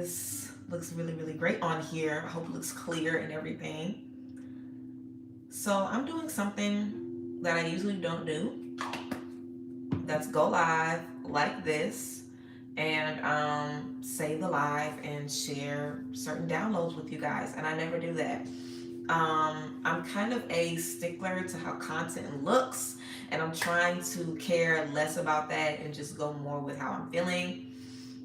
this looks really, really great on here. I hope it looks clear and everything. So I'm doing something that I usually don't do. That's go live like this and save the live and share certain downloads with you guys. And I never do that. I'm kind of a stickler to how content looks, and I'm trying to care less about that and just go more with how I'm feeling.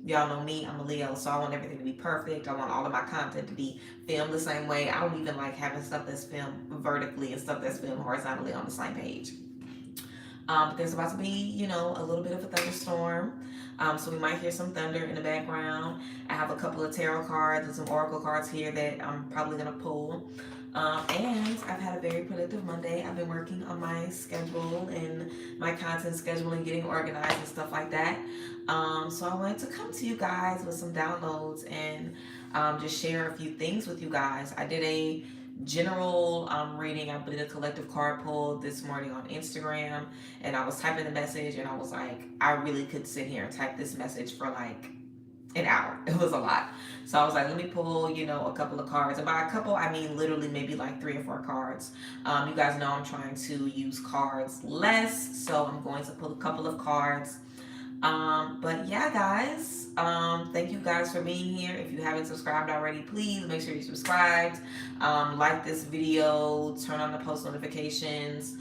Y'all know me, I'm a Leo, so I want everything to be perfect. I want all of my content to be filmed the same way. I don't even like having stuff that's filmed vertically and stuff that's filmed horizontally on the same page. But there's about to be, you know, a little bit of a thunderstorm. So we might hear some thunder in the background. I have a couple of tarot cards and some oracle cards here that I'm probably going to pull. And I've had a very productive Monday. I've been working on my schedule and my content schedule and getting organized and stuff like that. So I wanted to come to you guys with some downloads and just share a few things with you guys. I did a general reading. I did a collective card pull this morning on Instagram, and I was typing the message and I was like, I really could sit here and type this message for like an hour. It was a lot. So I was like, let me pull, you know, a couple of cards. And by a couple, I mean literally maybe like 3 or 4 cards. You guys know I'm trying to use cards less, so I'm going to pull a couple of cards. But yeah, guys, thank you guys for being here. If you haven't subscribed already, please make sure you're subscribed. Like this video, turn on the post notifications.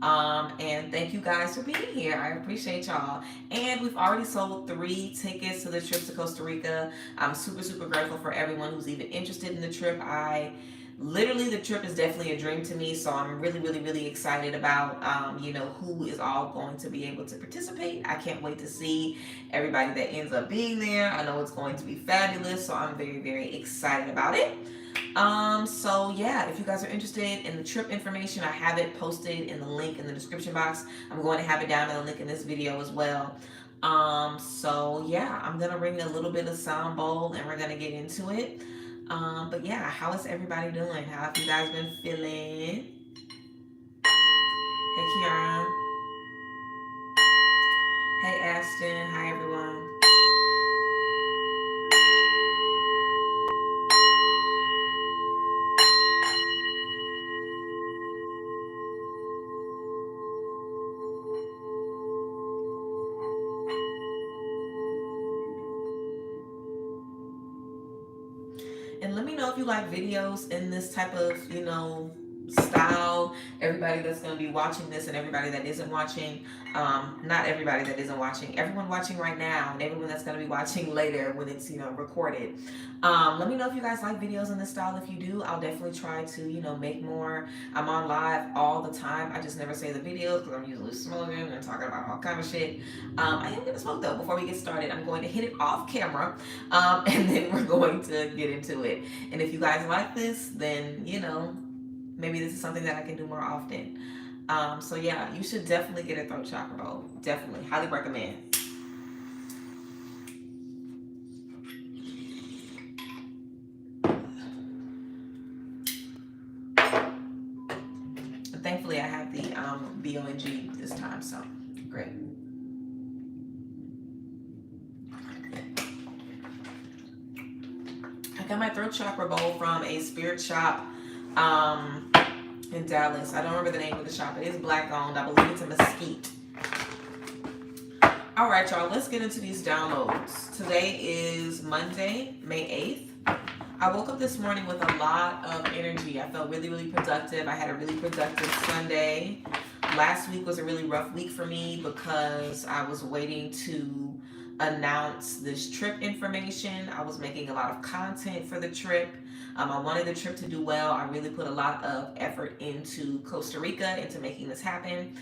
And thank you guys for being here. I appreciate y'all. And we've already sold 3 tickets to the trip to Costa Rica. I'm super, super grateful for everyone who's even interested in the trip. Literally, the trip is definitely a dream to me, so I'm really, really, really excited about, you know, who is all going to be able to participate. I can't wait to see everybody that ends up being there. I know it's going to be fabulous, so I'm very, very excited about it. So yeah, if you guys are interested in the trip information, I have it posted in the link in the description box. I'm going to have it down in the link in this video as well. So yeah, I'm gonna bring a little bit of sound bowl and we're gonna get into it. But yeah, how is everybody doing? How have you guys been feeling? Hey Kiara. Hey Ashton. Hi everyone. And let me know if you like videos in this type of, you know, style. Everybody that's going to be watching this and everybody that isn't watching, not everybody that isn't watching, everyone watching right now and everyone that's going to be watching later when it's, you know, recorded. Let me know if you guys like videos in this style. If you do, I'll definitely try to, you know, make more. I'm on live all the time. I just never say the videos because I'm usually smoking and talking about all kind of shit. I am going to smoke though. Before we get started, I'm going to hit it off camera and then we're going to get into it. And if you guys like this, then, you know, maybe this is something that I can do more often. So yeah, you should definitely get a throat chakra bowl. Definitely. Highly recommend. Thankfully, I have the BONG this time, so great. I got my throat chakra bowl from a spirit shop in Dallas. I don't remember the name of the shop. It is black owned. I believe it's a Mesquite. All right, y'all, let's get into these downloads. Today is Monday, May 8th. I woke up this morning with a lot of energy. I felt really, really productive. I had a really productive Sunday. Last week was a really rough week for me because I was waiting to announce this trip information. I was making a lot of content for the trip. I wanted the trip to do well. I really put a lot of effort into Costa Rica, into making this happen.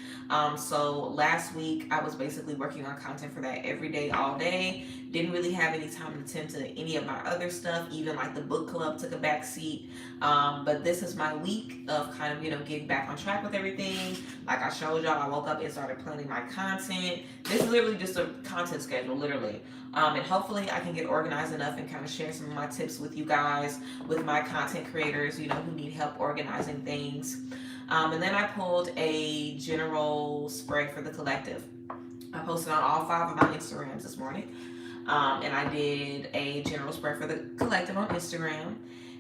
So last week I was basically working on content for that every day, all day. Didn't really have any time to tend to any of my other stuff. Even like the book club took a back seat. But this is my week of kind of, you know, getting back on track with everything. Like I showed y'all, I woke up and started planning my content. This is literally just a content schedule, literally. And hopefully I can get organized enough and kind of share some of my tips with you guys, with my content creators, you know, who need help organizing things. And then I pulled a general spread for the collective. I posted on all 5 of my Instagrams this morning. And I did a general spread for the collective on Instagram.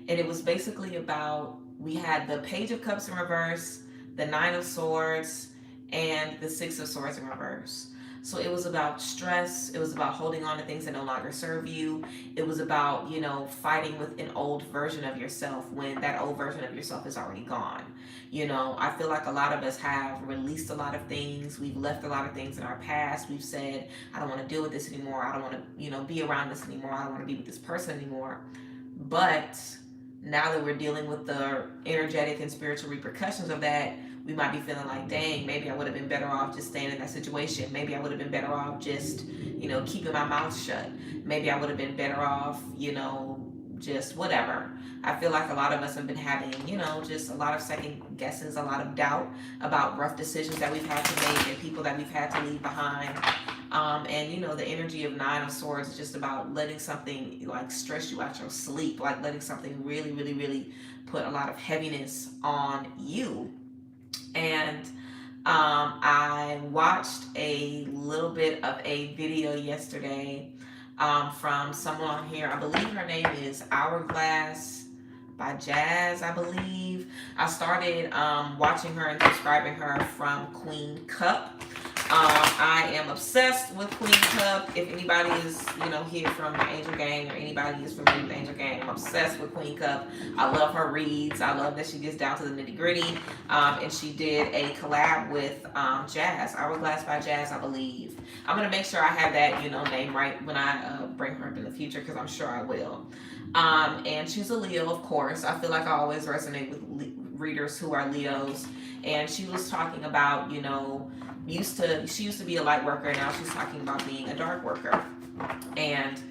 And it was basically about, we had the Page of Cups in reverse, the Nine of Swords, and the Six of Swords in reverse. So it was about stress. It was about holding on to things that no longer serve you. It was about, fighting with an old version of yourself when that old version of yourself is already gone. I feel like a lot of us have released a lot of things. We've left a lot of things in our past. We've said, I don't want to deal with this anymore. I don't want to, be around this anymore. I don't want to be with this person anymore. But now that we're dealing with the energetic and spiritual repercussions of that, we might be feeling like, dang, maybe I would have been better off just staying in that situation. Maybe I would have been better off just, keeping my mouth shut. Maybe I would have been better off, just whatever. I feel like a lot of us have been having, just a lot of second guesses, a lot of doubt about rough decisions that we've had to make and people that we've had to leave behind. And the energy of Nine of Swords is just about letting something like stress you out your sleep, like letting something really, really, really put a lot of heaviness on you. And I watched a little bit of a video yesterday from someone on here. I believe her name is Hourglass by Jazz, I believe. I started watching her and subscribing her from Queen Cup. I am obsessed with Queen Cup. If anybody is, here from the Angel Gang or anybody is familiar with the Angel Gang, I'm obsessed with Queen Cup. I love her reads. I love that she gets down to the nitty gritty. And she did a collab with Jazz, Hourglass by Jazz, I believe. I'm going to make sure I have that, name right when I bring her up in the future, because I'm sure I will. And she's a Leo, of course. I feel like I always resonate with readers who are Leos. And she was talking about, she used to be a light worker, and now she's talking about being a dark worker. And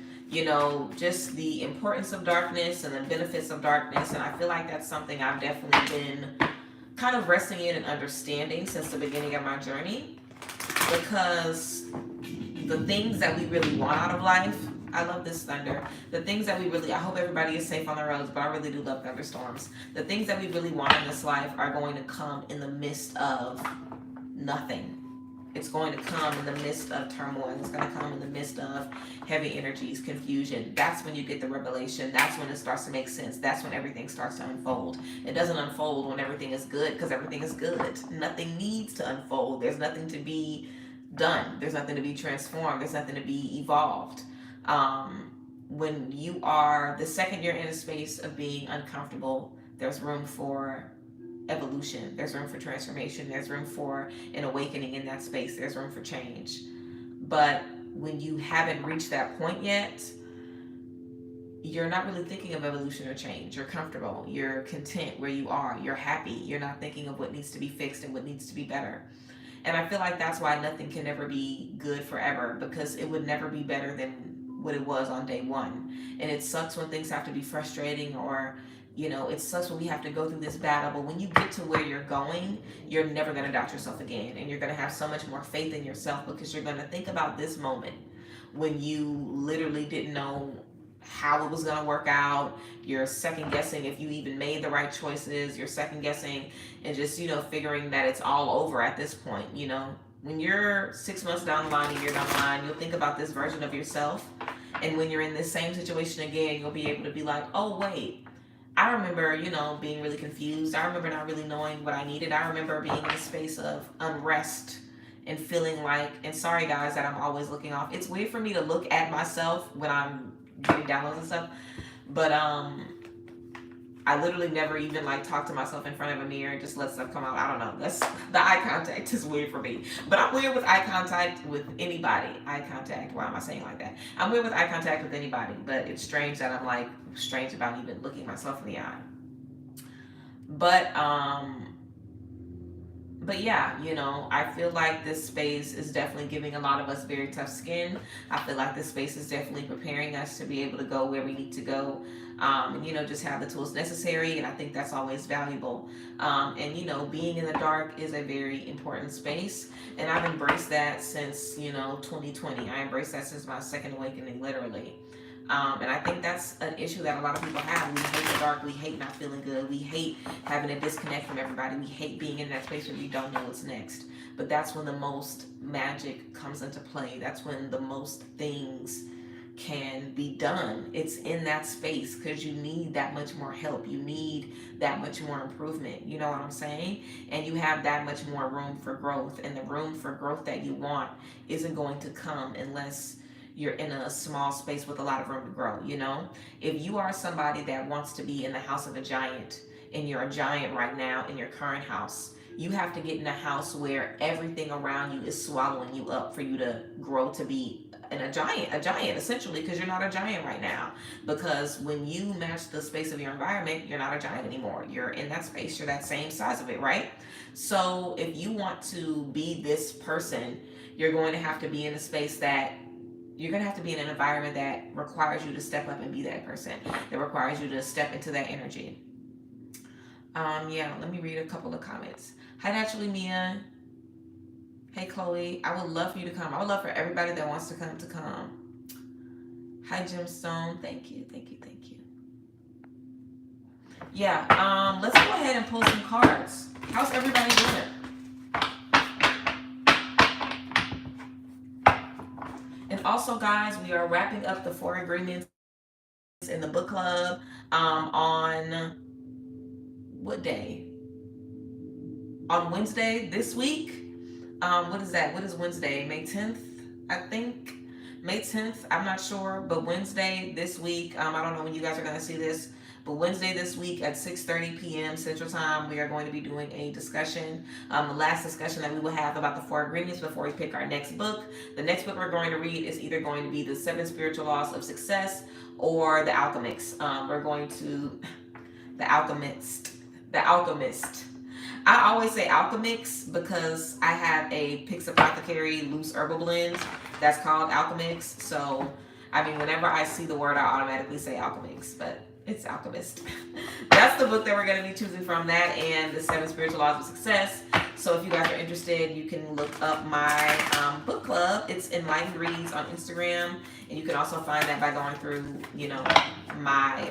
just the importance of darkness and the benefits of darkness. And I feel like that's something I've definitely been kind of resting in and understanding since the beginning of my journey, because the things that we really want out of life, I love this thunder. The things that we really, I hope everybody is safe on the roads, but I really do love thunderstorms. The things that we really want in this life are going to come in the midst of nothing. It's going to come in the midst of turmoil. It's going to come in the midst of heavy energies, confusion. That's when you get the revelation. That's when it starts to make sense. That's when everything starts to unfold. It doesn't unfold when everything is good, because everything is good. Nothing needs to unfold. There's nothing to be done. There's nothing to be transformed. There's nothing to be evolved. When you are, the second you're in a space of being uncomfortable, there's room for evolution. There's room for transformation. There's room for an awakening in that space. There's room for change. But when you haven't reached that point yet, you're not really thinking of evolution or change. You're comfortable. You're content where you are. You're happy. You're not thinking of what needs to be fixed and what needs to be better. And I feel like that's why nothing can ever be good forever, because it would never be better than what it was on day one. And it sucks when things have to be frustrating, or it sucks when we have to go through this battle. But when you get to where you're going, you're never going to doubt yourself again. And you're going to have so much more faith in yourself, because you're going to think about this moment when you literally didn't know how it was going to work out. You're second guessing if you even made the right choices. You're second guessing and just, figuring that it's all over at this point. When you're 6 months down the line, a year down the line, you'll think about this version of yourself. And when you're in this same situation again, you'll be able to be like, oh, wait, I remember, being really confused. I remember not really knowing what I needed. I remember being in a space of unrest and feeling like, and sorry guys that I'm always looking off. It's weird for me to look at myself when I'm getting downloads and stuff. But I literally never even talk to myself in front of a mirror and just let stuff come out. I don't know. That's, the eye contact is weird for me. But I'm weird with eye contact with anybody. Eye contact. Why am I saying like that? I'm weird with eye contact with anybody. But it's strange that I'm strange about even looking myself in the eye. But yeah, I feel like this space is definitely giving a lot of us very tough skin. I feel like this space is definitely preparing us to be able to go where we need to go, and just have the tools necessary. And I think that's always valuable. And being in the dark is a very important space, and I've embraced that since 2020. I embraced that since my second awakening, literally. And I think that's an issue that a lot of people have. We hate the dark. We hate not feeling good. We hate having a disconnect from everybody. We hate being in that space where we don't know what's next. But that's when the most magic comes into play. That's when the most things can be done. It's in that space because you need that much more help. You need that much more improvement. You know what I'm saying? And you have that much more room for growth. And the room for growth that you want isn't going to come unless you're in a small space with a lot of room to grow. You know, if you are somebody that wants to be in the house of a giant, and you're a giant right now in your current house, you have to get in a house where everything around you is swallowing you up for you to grow to be a giant essentially, because you're not a giant right now. Because when you match the space of your environment, you're not a giant anymore. You're in that space, you're that same size of it, right? So if you want to be this person, you're going to have to be in a space that you're going to have to be in an environment that requires you to step up and be that person, that requires you to step into that energy. Yeah, let me read a couple of comments. Hi, Naturally Mia. Hey, Chloe. I would love for you to come. I would love for everybody that wants to come. Hi, Gemstone. Thank you. Yeah, let's go ahead and pull some cards. How's everybody doing? And also, guys, we are wrapping up the 4 agreements in the book club on what day? On Wednesday this week. What is that? What is Wednesday? May 10th, I think. May 10th, I'm not sure, but Wednesday this week, I don't know when you guys are going to see this, but Wednesday this week at 6:30 p.m. Central Time, we are going to be doing a discussion, the last discussion that we will have about the 4 agreements before we pick our next book. The next book we're going to read is either going to be The 7 Spiritual Laws of Success or The Alchemist. We're going to, The Alchemist. I always say Alchemix because I have a Pixie Apothecary loose herbal blend that's called Alchemix. So, I mean, whenever I see the word, I automatically say Alchemix, but it's Alchemist. That's the book that we're going to be choosing from, that and The 7 Spiritual Laws of Success. So if you guys are interested, you can look up my book club. It's Enlightened Reads on Instagram, and you can also find that by going through, my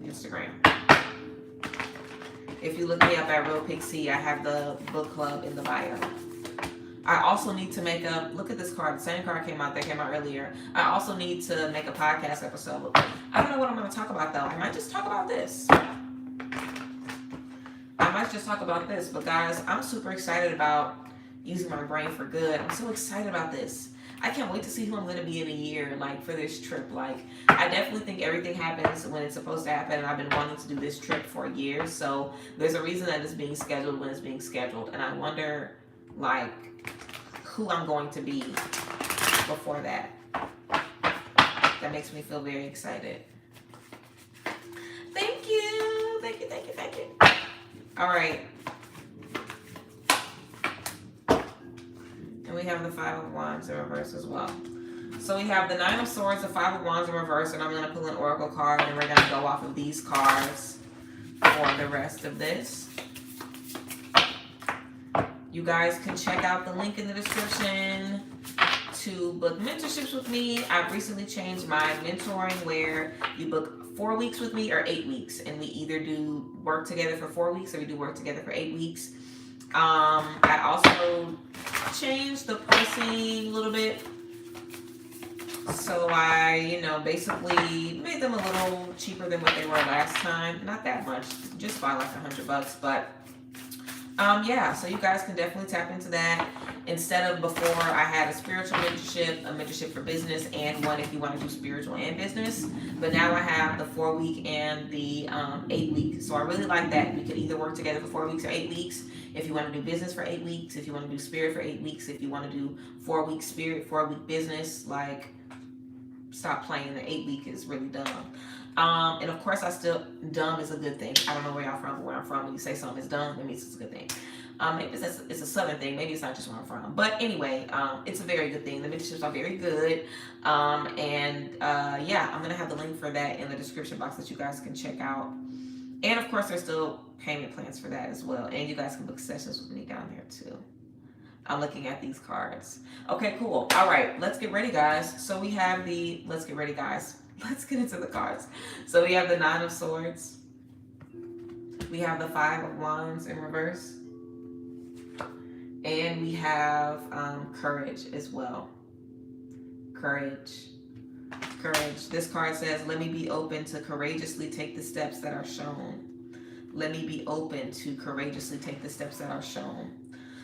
Instagram. If you look me up at Real Pixie, I have the book club in the bio. I also need to make a, look at this card, the same card came out earlier. I also need to make a podcast episode. I don't know what I'm going to talk about though. I might just talk about this. But guys, I'm super excited about using my brain for good. I'm so excited about this. I can't wait to see who I'm going to be in a year, like, for this trip. Like, I definitely think everything happens when it's supposed to happen, and I've been wanting to do this trip for years, so there's a reason that it's being scheduled when it's being scheduled, and I wonder, like, who I'm going to be before that. That makes me feel very excited. Thank you. All right. And we have the 5 of Wands in reverse as well. So we have the 9 of Swords, the 5 of Wands in reverse, and I'm going to pull an oracle card, and we're going to go off of these cards for the rest of this. You guys can check out the link in the description to book mentorships with me. I've recently changed my mentoring where you book 4 weeks with me or 8 weeks, and we either do work together for 4 weeks or we do work together for 8 weeks. I also changed the pricing a little bit. So I, basically made them a little cheaper than what they were last time. Not that much, just by like $100, but yeah, so you guys can definitely tap into that. Instead of before, I had a spiritual mentorship, a mentorship for business, and one if you want to do spiritual and business. But now I have the 4 week and the 8 week. So I really like that. We could either work together for 4 weeks or 8 weeks. If you want to do business for 8 weeks, if you want to do spirit for 8 weeks, if you want to do 4 week spirit, 4 week business, like, stop playing. The 8 week is really dumb. And of course, dumb is a good thing. I don't know where y'all from, but where I'm from, when you say something is dumb, it means it's a good thing. Maybe it's a southern thing. Maybe it's not just where I'm from. But anyway, it's a very good thing. The mentorships are very good. Yeah, I'm going to have the link for that in the description box that you guys can check out. And of course, there's still payment plans for that as well. And you guys can book sessions with me down there too. I'm looking at these cards. Okay, cool. All right, let's get ready, guys. So we have let's get ready, guys. Let's get into the cards. So we have the 9 of Swords. We have the 5 of Wands in reverse. And we have Courage as well. Courage. Courage. This card says, let me be open to courageously take the steps that are shown. Let me be open to courageously take the steps that are shown.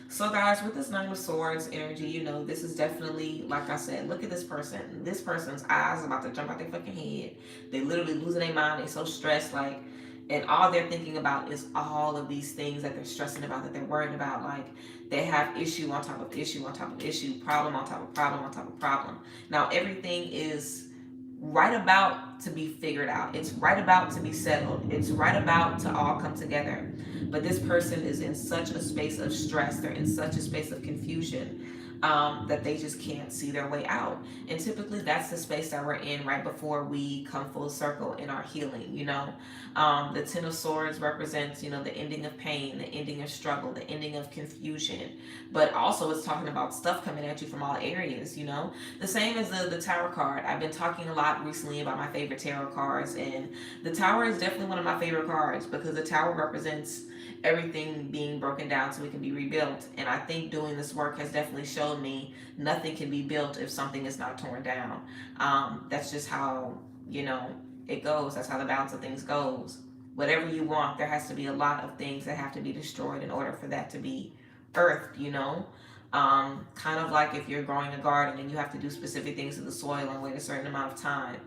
So guys, with this Nine of Swords energy, you know, this is definitely, like I said, look at this person. This person's eyes about to jump out their fucking head. They literally losing their mind. They're so stressed, like, and all they're thinking about is all of these things that they're stressing about, that they're worried about. Like, they have issue on top of issue on top of issue, problem on top of problem on top of problem. Now, everything is right about to be figured out. It's right about to be settled. It's right about to all come together. But this person is in such a space of stress. They're in such a space of confusion that they just can't see their way out. And typically that's the space that we're in right before we come full circle in our healing, you know. The Ten of Swords represents, you know, the ending of pain, the ending of struggle, the ending of confusion. But also it's talking about stuff coming at you from all areas, you know. The same as the Tower card. I've been talking a lot recently about my favorite tarot cards, and the Tower is definitely one of my favorite cards because the Tower represents everything being broken down so it can be rebuilt. And I think doing this work has definitely shown me nothing can be built if something is not torn down. That's just how, you know, it goes. That's how the balance of things goes. Whatever you want, there has to be a lot of things that have to be destroyed in order for that to be earthed, you know. Kind of like if you're growing a garden and you have to do specific things to the soil and wait a certain amount of time.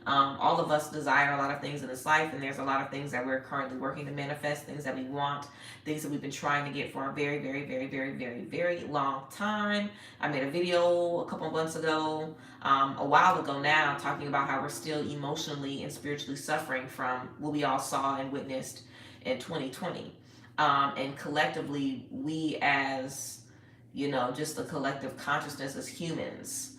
All of us desire a lot of things in this life, and there's a lot of things that we're currently working to manifest, things that we want, things that we've been trying to get for a very, very, very, very, very, very long time. I made a video a couple months ago, a while ago now, talking about how we're still emotionally and spiritually suffering from what we all saw and witnessed in 2020. And collectively, we as, you know, just the collective consciousness as humans,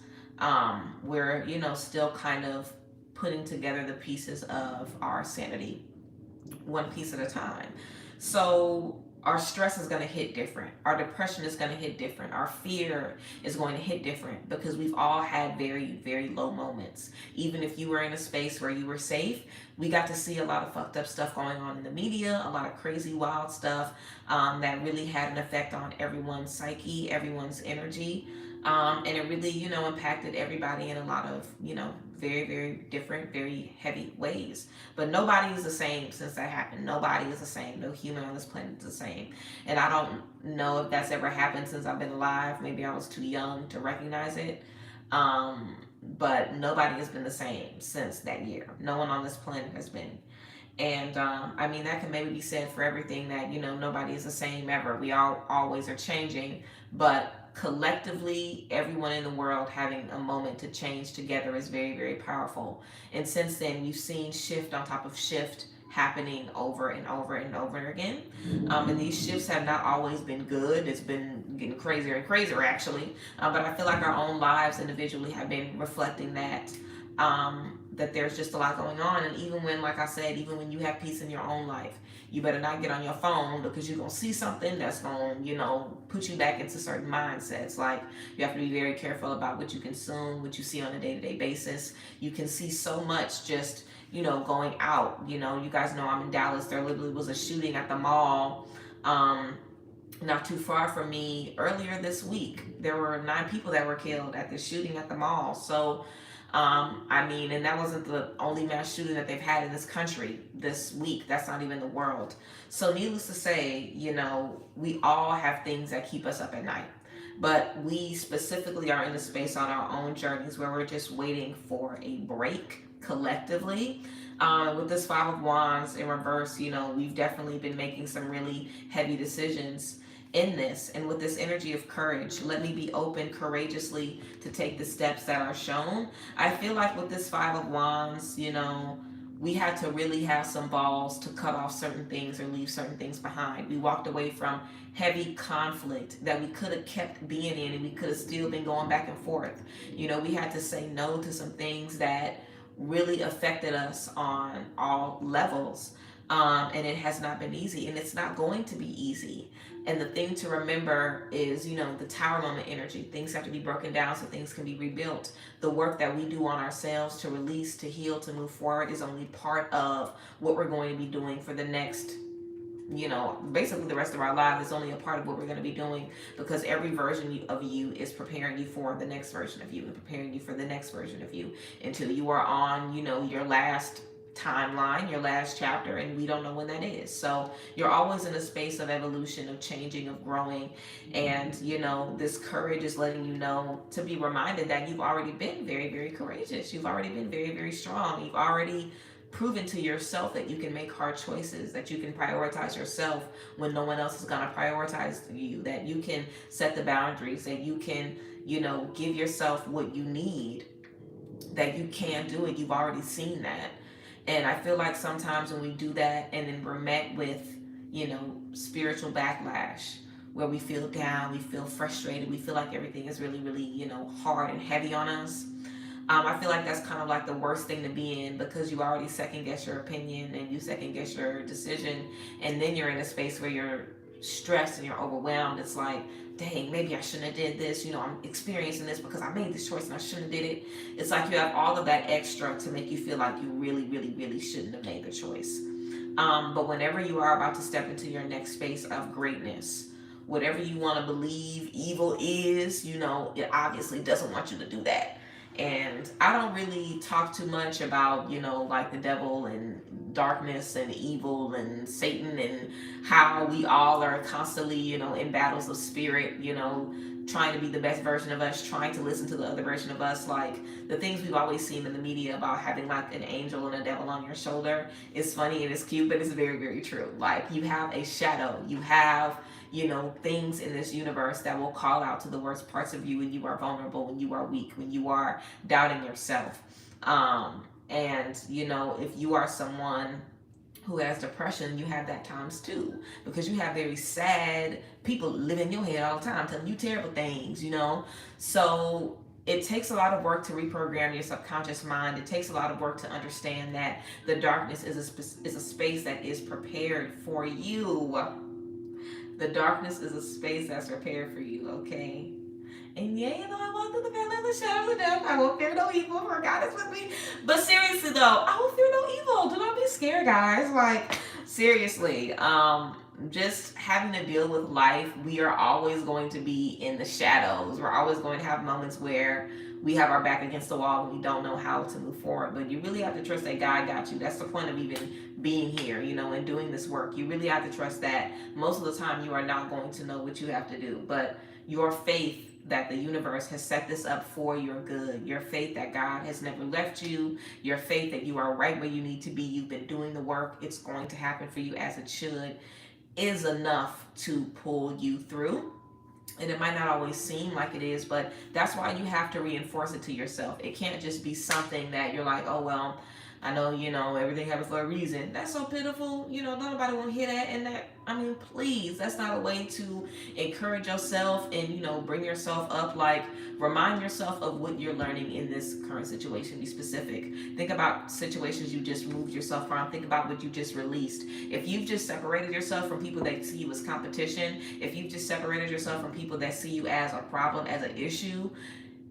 we're, you know, still kind of putting together the pieces of our sanity one piece at a time. So our stress is going to hit different. Our depression is going to hit different. Our fear is going to hit different because we've all had very, very low moments. Even if you were in a space where you were safe, we got to see a lot of fucked up stuff going on in the media, a lot of crazy, wild stuff that really had an effect on everyone's psyche, everyone's energy. And it really, you know, impacted everybody in a lot of, you know, very, very different, very heavy ways. But nobody is the same since that happened. Nobody is the same. No human on this planet is the same. And I don't know if that's ever happened since I've been alive. Maybe I was too young to recognize it. But nobody has been the same since that year. No one on this planet has been. And I mean, that can maybe be said for everything, that, you know, nobody is the same ever. We all always are changing. But collectively, everyone in the world having a moment to change together is very, very powerful. And since then, we've seen shift on top of shift happening over and over and over again. And these shifts have not always been good. It's been getting crazier and crazier, actually. But I feel like our own lives individually have been reflecting that. That there's just a lot going on. And even when, like I said, even when you have peace in your own life, you better not get on your phone, because you're going to see something that's going to, you know, put you back into certain mindsets. Like, you have to be very careful about what you consume, what you see on a day-to-day basis. You can see so much just, you know, going out. You know, you guys know I'm in Dallas. There literally was a shooting at the mall not too far from me earlier this week. There were 9 people that were killed at the shooting at the mall. So I mean, and that wasn't the only mass shooting that they've had in this country this week. That's not even the world. So needless to say, you know, we all have things that keep us up at night. But we specifically are in a space on our own journeys where we're just waiting for a break collectively. With this Five of Wands in reverse, you know, we've definitely been making some really heavy decisions in this. And with this energy of courage, let me be open courageously to take the steps that are shown. I feel like with this Five of Wands, you know, we had to really have some balls to cut off certain things or leave certain things behind. We walked away from heavy conflict that we could have kept being in, and we could have still been going back and forth. You know, we had to say no to some things that really affected us on all levels. And it has not been easy, and it's not going to be easy. And the thing to remember is, you know, the Tower moment energy. Things have to be broken down so things can be rebuilt. The work that we do on ourselves to release, to heal, to move forward is only part of what we're going to be doing for the next you know, basically the rest of our lives is only a part of what we're going to be doing, because every version of you is preparing you for the next version of you and preparing you for the next version of you until you are on, you know, your last timeline, your last chapter, and we don't know when that is. So you're always in a space of evolution, of changing, of growing, and you know, this courage is letting you know, to be reminded that you've already been very, very courageous. You've already been very, very strong. You've already proven to yourself that you can make hard choices, that you can prioritize yourself when no one else is going to prioritize you, that you can set the boundaries, that you can, you know, give yourself what you need, that you can do it. You've already seen that. And I feel like sometimes when we do that and then we're met with, you know, spiritual backlash, where we feel down, we feel frustrated, we feel like everything is really, really, you know, hard and heavy on us. I feel like that's kind of like the worst thing to be in, because you already second guess your opinion and you second guess your decision. And then you're in a space where you're stressed and you're overwhelmed. It's like, dang, maybe I shouldn't have did this. You know, I'm experiencing this because I made this choice and I shouldn't have did it. It's like you have all of that extra to make you feel like you really, really, really shouldn't have made the choice. But whenever you are about to step into your next space of greatness, whatever you want to believe evil is, you know, it obviously doesn't want you to do that. And I don't really talk too much about, you know, like the devil and darkness and evil and Satan and how we all are constantly, you know, in battles of spirit, you know, trying to be the best version of us, trying to listen to the other version of us. Like the things we've always seen in the media about having like an angel and a devil on your shoulder is funny and it's cute, but it's very, very true. Like you have a shadow, you have, you know, things in this universe that will call out to the worst parts of you when you are vulnerable, when you are weak, when you are doubting yourself. And, you know, if you are someone who has depression, you have that times two, because you have very sad people living in your head all the time, telling you terrible things, you know? So it takes a lot of work to reprogram your subconscious mind. It takes a lot of work to understand that the darkness is a space that is prepared for you. The darkness is a space that's prepared for you, okay? And yeah, you know, I walk through the valley of the shadow of death. I won't fear no evil, for God is with me. But seriously though, I won't fear no evil. Do not be scared, guys. Like, seriously. Just having to deal with life, we are always going to be in the shadows. We're always going to have moments where we have our back against the wall and we don't know how to move forward. But you really have to trust that God got you. That's the point of even being here, you know, and doing this work. You really have to trust that most of the time you are not going to know what you have to do. But your faith that the universe has set this up for your good, your faith that God has never left you, your faith that you are right where you need to be, you've been doing the work, it's going to happen for you as it should, is enough to pull you through. And it might not always seem like it is, but that's why you have to reinforce it to yourself. It can't just be something that you're like, oh, well, I know, you know, everything happens for a reason. That's so pitiful. You know, nobody will hear that. And that, I mean, please, that's not a way to encourage yourself and, you know, bring yourself up. Like, remind yourself of what you're learning in this current situation. Be specific. Think about situations you just moved yourself from. Think about what you just released. If you've just separated yourself from people that see you as competition, if you've just separated yourself from people that see you as a problem, as an issue,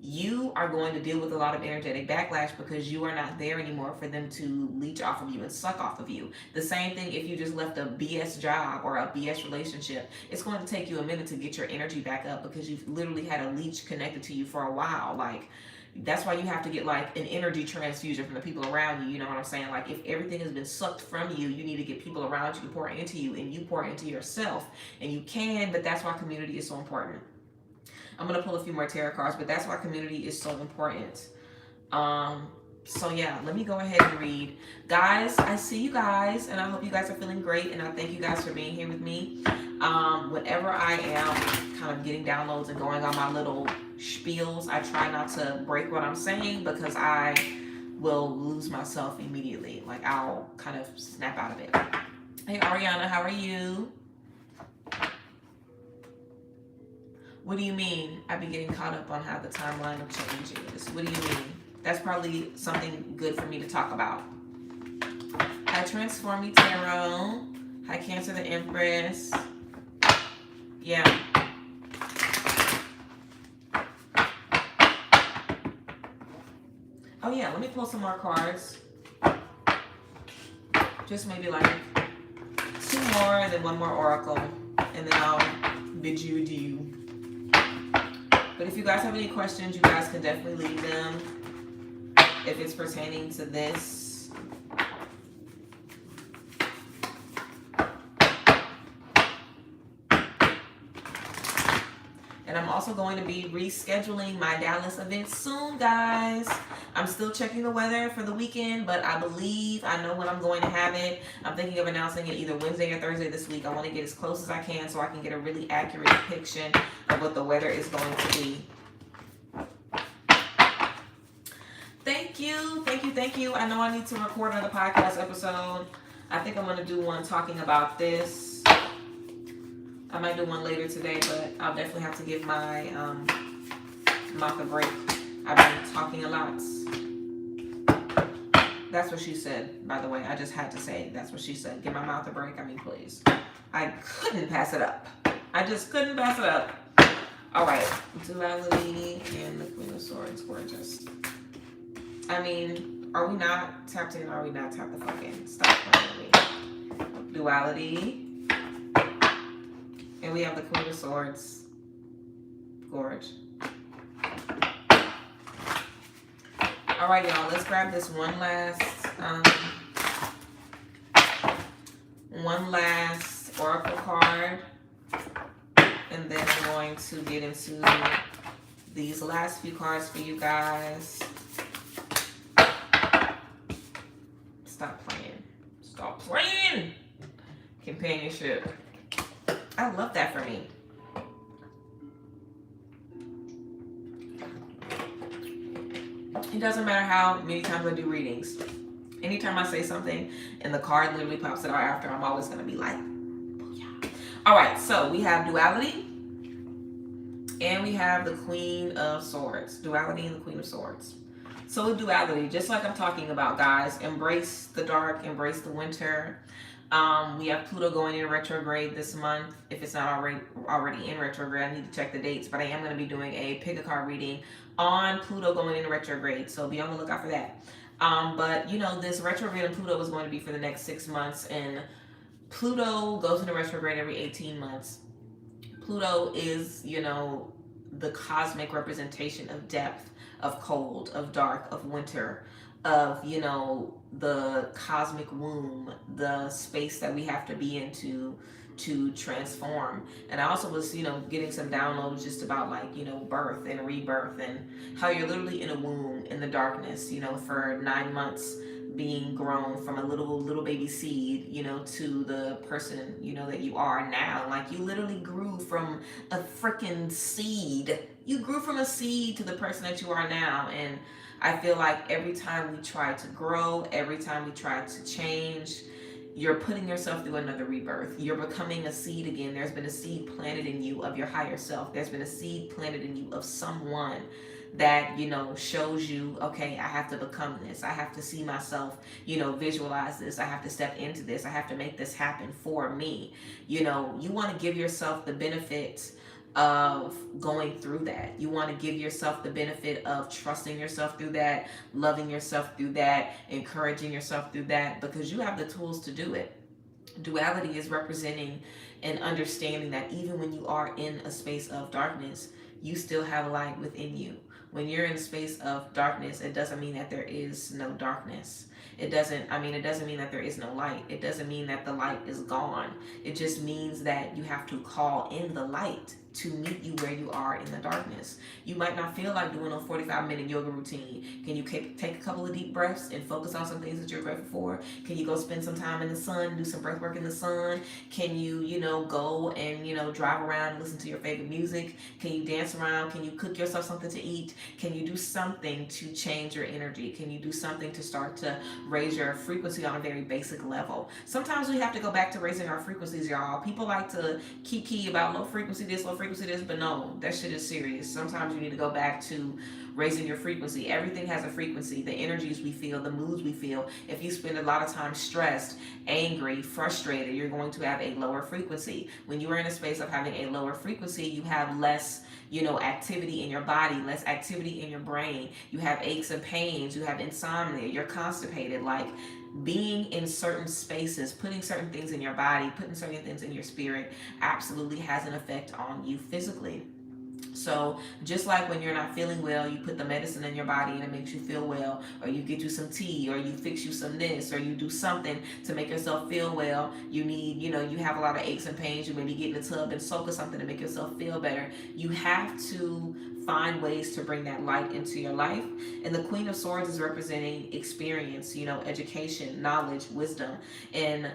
you are going to deal with a lot of energetic backlash because you are not there anymore for them to leech off of you and suck off of you. The same thing if you just left a BS job or a BS relationship. It's going to take you a minute to get your energy back up because you've literally had a leech connected to you for a while. Like, that's why you have to get like an energy transfusion from the people around you. You know what I'm saying? Like, if everything has been sucked from you, you need to get people around you to pour into you, and you pour into yourself. And you can, but that's why community is so important. I'm going to pull a few more tarot cards, but that's why community is so important. So yeah, let me go ahead and read. Guys, I see you guys, and I hope you guys are feeling great, and I thank you guys for being here with me. Whenever I am kind of getting downloads and going on my little spiels, I try not to break what I'm saying because I will lose myself immediately. Like, I'll kind of snap out of it. Hey, Ariana, how are you? What do you mean? I be getting caught up on how the timeline of change is. What do you mean? That's probably something good for me to talk about. Hi, Transform Me Tarot. Hi, Cancer the Empress. Yeah. Oh yeah, let me pull some more cards. Just maybe like 2 more and then one more oracle, and then I'll bid you adieu. But if you guys have any questions, you guys can definitely leave them if it's pertaining to this. And I'm also going to be rescheduling my Dallas event soon, guys. I'm still checking the weather for the weekend, but I know when I'm going to have it. I'm thinking of announcing it either Wednesday or Thursday this week. I want to get as close as I can so I can get a really accurate depiction of what the weather is going to be. Thank you. I know I need to record another podcast episode. I think I'm going to do one talking about this. I might do one later today, but I'll definitely have to give my mouth a break. I've been talking a lot. That's what she said, by the way. I just had to say, that's what she said. Give my mouth a break. I mean, please. I couldn't pass it up. I just couldn't pass it up. All right. Duality and the Queen of Swords. Gorgeous. I mean, are we not tapped in? Or are we not tapped the fuck in? Stop playing with me. Duality. And we have the Queen of Swords. Gorge. All right, y'all. Let's grab this one last oracle card. And then I'm going to get into these last few cards for you guys. Stop playing. Stop playing! Companionship. I love that for me. It doesn't matter how many times I do readings. Anytime I say something and the card literally pops it out after, I'm always going to be like, booyah. All right, so we have duality and we have the Queen of Swords. Duality and the Queen of Swords. So with duality, just like I'm talking about, guys, embrace the dark, embrace the winter. We have Pluto going in retrograde this month. If it's not already in retrograde, I need to check the dates, but I am going to be doing a pick a card reading on Pluto going into retrograde, so be on the lookout for that. But you know, this retrograde in Pluto is going to be for the next 6 months, and Pluto goes into retrograde every 18 months. Pluto is, you know, the cosmic representation of depth, of cold, of dark, of winter, of, you know, the cosmic womb, the space that we have to be into to transform. And I also was, you know, getting some downloads just about, like, you know, birth and rebirth and how you're literally in a womb in the darkness, you know, for 9 months being grown from a little baby seed, you know, to the person, you know, that you are now. Like, you literally grew from a freaking seed. You grew from a seed to the person that you are now. And I feel like every time we try to grow, every time we try to change, you're putting yourself through another rebirth. You're becoming a seed again. There's been a seed planted in you of your higher self. There's been a seed planted in you of someone that, you know, shows you, okay, I have to become this. I have to see myself, you know, visualize this. I have to step into this. I have to make this happen for me. You know, you want to give yourself the benefit of going through that. You want to give yourself the benefit of trusting yourself through that, loving yourself through that, encouraging yourself through that, because you have the tools to do it. Duality is representing and understanding that even when you are in a space of darkness, you still have light within you. When you're in a space of darkness, it doesn't mean that there is no darkness. It doesn't mean that there is no light. It doesn't mean that the light is gone. It just means that you have to call in the light to meet you where you are in the darkness. You might not feel like doing a 45-minute yoga routine. Can you take a couple of deep breaths and focus on some things that you're grateful for? Can you go spend some time in the sun, do some breath work in the sun? Can you, you know, go and, you know, drive around and listen to your favorite music? Can you dance around? Can you cook yourself something to eat? Can you do something to change your energy? Can you do something to start to raise your frequency on a very basic level? Sometimes we have to go back to raising our frequencies, y'all. People like to key about low frequency this, low frequency this, but no, that shit is serious. Sometimes you need to go back to raising your frequency. Everything has a frequency. The energies we feel, the moods we feel. If you spend a lot of time stressed, angry, frustrated, you're going to have a lower frequency. When you are in a space of having a lower frequency, you have less, you know, activity in your body, less activity in your brain. You have aches and pains. You have insomnia. You're constipated. Like, being in certain spaces, putting certain things in your body, putting certain things in your spirit absolutely has an effect on you physically. So just like when you're not feeling well, you put the medicine in your body and it makes you feel well, or you get you some tea, or you fix you some this, or you do something to make yourself feel well. You need, you have a lot of aches and pains, you maybe get in the tub and soak or something to make yourself feel better. You have to find ways to bring that light into your life. And the Queen of Swords is representing experience, education, knowledge, wisdom, and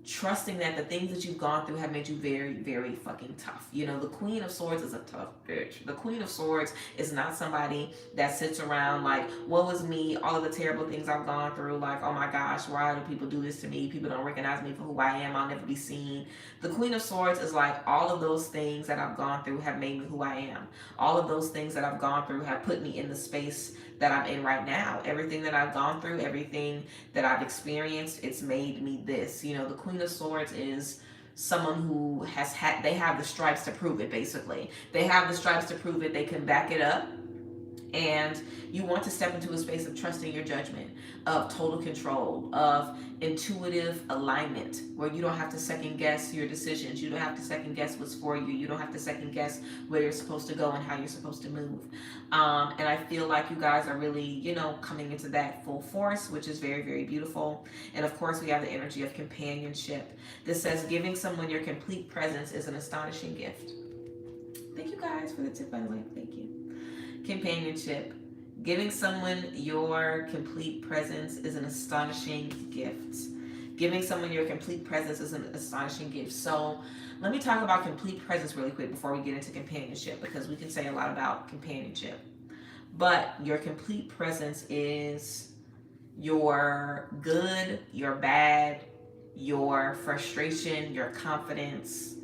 trusting that the things that you've gone through have made you very, very fucking tough. The Queen of Swords is a tough bitch. The Queen of Swords is not somebody that sits around like, woe is me, all of the terrible things I've gone through, like, oh my gosh, why do people do this to me? People don't recognize me for who I am. I'll never be seen. The Queen of Swords is like, all of those things that I've gone through have made me who I am. All of those things that I've gone through have put me in the space that I'm in right now. Everything that I've gone through, everything that I've experienced, it's made me this. The Queen of Swords is someone who they have the stripes to prove it, basically. They have the stripes to prove it. They can back it up. And you want to step into a space of trusting your judgment, of total control, of intuitive alignment, where you don't have to second guess your decisions. You don't have to second guess what's for you. You don't have to second guess where you're supposed to go and how you're supposed to move. And I feel like you guys are really, coming into that full force, which is very, very beautiful. And of course, we have the energy of companionship. This says, giving someone your complete presence is an astonishing gift. Thank you guys for the tip, by the way. Thank you. Companionship. Giving someone your complete presence is an astonishing gift. Giving someone your complete presence is an astonishing gift. So let me talk about complete presence really quick before we get into companionship, because we can say a lot about companionship. But your complete presence is your good, your bad, your frustration, your confidence.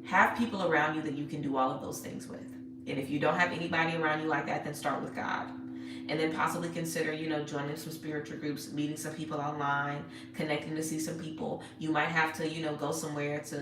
Have people around you that you can do all of those things with. And if you don't have anybody around you like that, then start with God. And then possibly consider, joining some spiritual groups, meeting some people online, connecting to see some people. You might have to, go somewhere to,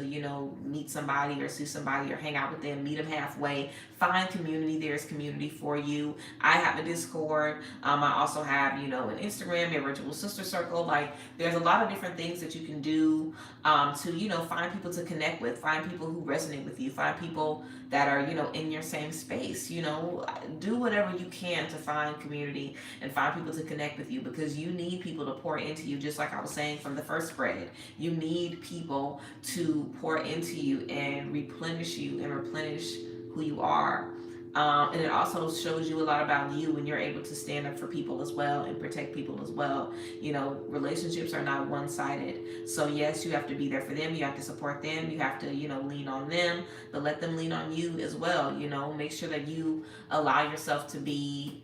meet somebody or see somebody or hang out with them, meet them halfway. Find community. There's community for you. I have a Discord. I also have, an Instagram, a virtual sister circle. Like, there's a lot of different things that you can do to, find people to connect with, find people who resonate with you, find people that are, in your same space. Do whatever you can to find community and find people to connect with you, because you need people to pour into you. Just like I was saying from the first spread, you need people to pour into you and replenish you and replenish who you are. And it also shows you a lot about you when you're able to stand up for people as well and protect people as well. Relationships are not one-sided. So yes, you have to be there for them. You have to support them. You have to, lean on them, but let them lean on you as well. Make sure that you allow yourself to be,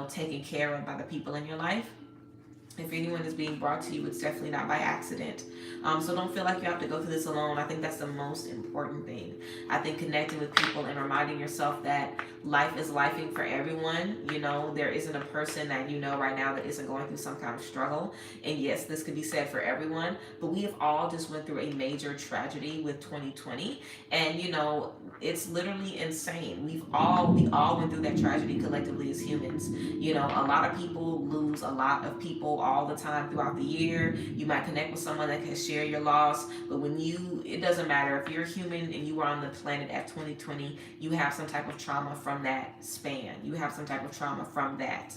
taken care of by the people in your life. If anyone is being brought to you, it's definitely not by accident. So don't feel like you have to go through this alone. I think that's the most important thing. I think connecting with people and reminding yourself that life is lifing for everyone. There isn't a person that right now that isn't going through some kind of struggle. And yes, this could be said for everyone, but we have all just went through a major tragedy with 2020. And it's literally insane. We all went through that tragedy collectively as humans. A lot of people lose a lot of people all the time throughout the year. You might connect with someone that can share your loss, but it doesn't matter if you're human and you are on the planet at 2020, you have some type of trauma from that span. You have some type of trauma from that.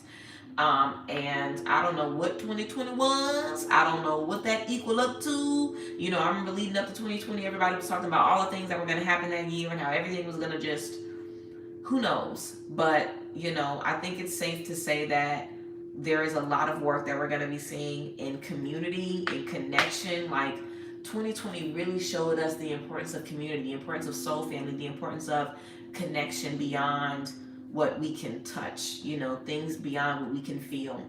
And I don't know what 2020 was. I don't know what that equal up to. I remember leading up to 2020, everybody was talking about all the things that were going to happen that year and how everything was going to just, who knows? But, I think it's safe to say that there is a lot of work that we're going to be seeing in community, in connection. Like, 2020 really showed us the importance of community, the importance of soul family, the importance of connection beyond what we can touch, things beyond what we can feel.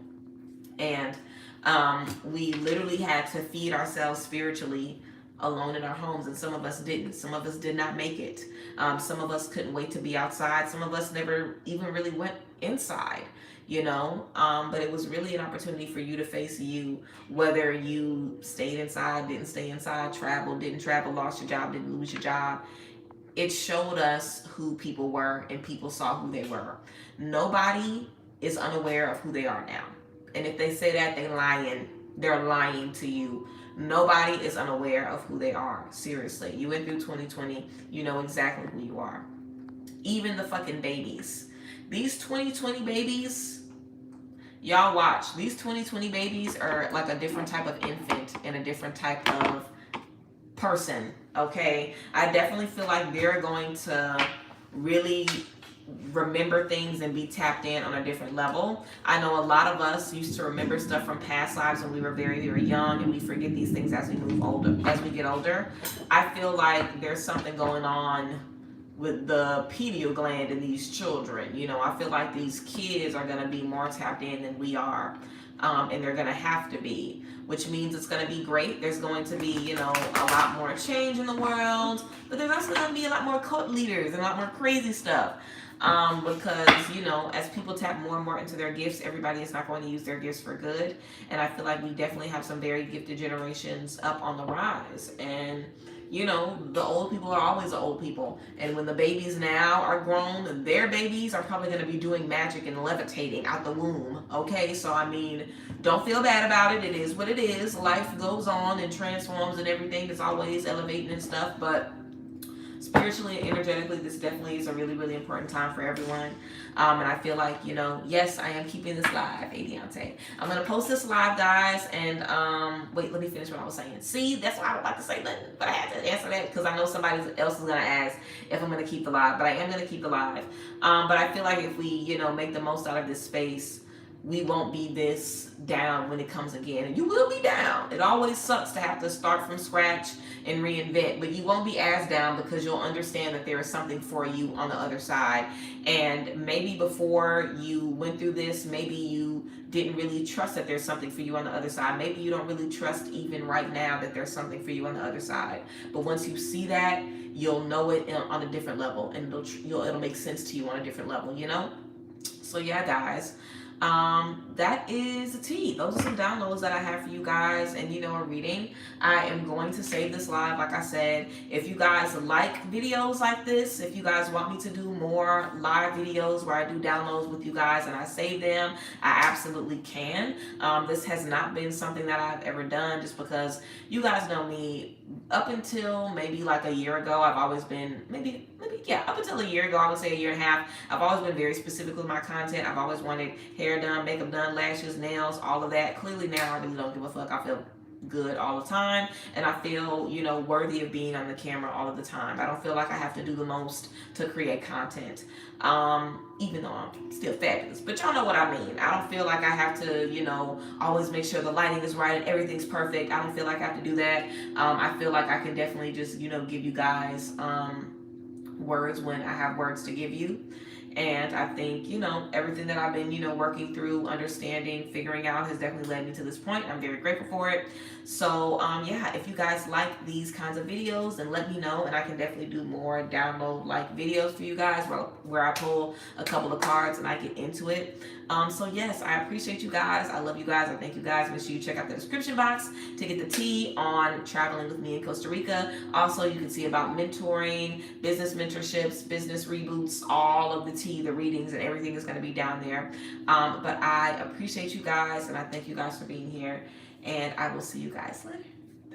And we literally had to feed ourselves spiritually alone in our homes, and some of us didn't. Some of us did not make it. Some of us couldn't wait to be outside. Some of us never even really went inside. But it was really an opportunity for you to face you, whether you stayed inside, didn't stay inside, traveled, didn't travel, lost your job, didn't lose your job. It showed us who people were, and people saw who they were. Nobody is unaware of who they are now. And if they say that, they lying. they're lying to you. Nobody is unaware of who they are. Seriously. You went through 2020. You know exactly who you are. Even the fucking babies. These 2020 babies, y'all watch. These 2020 babies are like a different type of infant and a different type of person. Okay? I definitely feel like they're going to really remember things and be tapped in on a different level. I know a lot of us used to remember stuff from past lives when we were very, very young, and we forget these things as we move older, as we get older. I feel like there's something going on with the pineal gland in these children. You know, I feel like these kids are going to be more tapped in than we are, and they're going to have to be, which means it's going to be great. There's going to be, you know, a lot more change in the world, but there's also going to be a lot more cult leaders and a lot more crazy stuff. Because, you know, as people tap more and more into their gifts, everybody is not going to use their gifts for good. And I feel like we definitely have some very gifted generations up on the rise. And, you know, the old people are always the old people. And when the babies now are grown, their babies are probably going to be doing magic and levitating out the womb. Okay, so I mean, don't feel bad about it. It is what it is. Life goes on and transforms and everything. It's always elevating and stuff. But spiritually and energetically, this definitely is a really, really important time for everyone. And I feel like, you know, yes, I am keeping this live. Hey, Deontay. I'm going to post this live, guys. And wait, let me finish what I was saying. See, that's why I don't like to say nothing, but I had to answer that because I know somebody else is going to ask if I'm going to keep the live. But I am going to keep the live. But I feel like if we, you know, make the most out of this space, we won't be this down when it comes again. And you will be down. It always sucks to have to start from scratch and reinvent, but you won't be as down because you'll understand that there is something for you on the other side. And maybe before you went through this, maybe you didn't really trust that there's something for you on the other side. Maybe you don't really trust even right now that there's something for you on the other side. But once you see that, you'll know it on a different level, and it'll make sense to you on a different level, you know? So yeah, guys. That is the tea. Those are some downloads that I have for you guys, and, you know, a reading. I am going to save this live, like I said. If you guys like videos like this, if you guys want me to do more live videos where I do downloads with you guys and I save them, I absolutely can. This has not been something that I've ever done, just because you guys know me. Up until maybe like a year ago, I've always been, up until a year ago, I would say a year and a half, I've always been very specific with my content. I've always wanted hair done, makeup done, lashes, nails, all of that. Clearly now I really don't give a fuck. I feel good all the time, and I feel, you know, worthy of being on the camera all of the time. I don't feel like I have to do the most to create content, even though I'm still fabulous, but y'all know what I mean. I don't feel like I have to, you know, always make sure the lighting is right and everything's perfect. I don't feel like I have to do that. I feel like I can definitely just, you know, give you guys words when I have words to give you. And I think, you know, everything that I've been, you know, working through, understanding, figuring out has definitely led me to this point. I'm very grateful for it. So, yeah, if you guys like these kinds of videos, then let me know, and I can definitely do more download-like videos for you guys where I pull a couple of cards and I get into it. So, yes, I appreciate you guys. I love you guys. I thank you guys. Make sure you check out the description box to get the tea on traveling with me in Costa Rica. Also, you can see about mentoring, business mentorships, business reboots, all of the tea, the readings, and everything is going to be down there. But I appreciate you guys, and I thank you guys for being here, and I will see you guys later.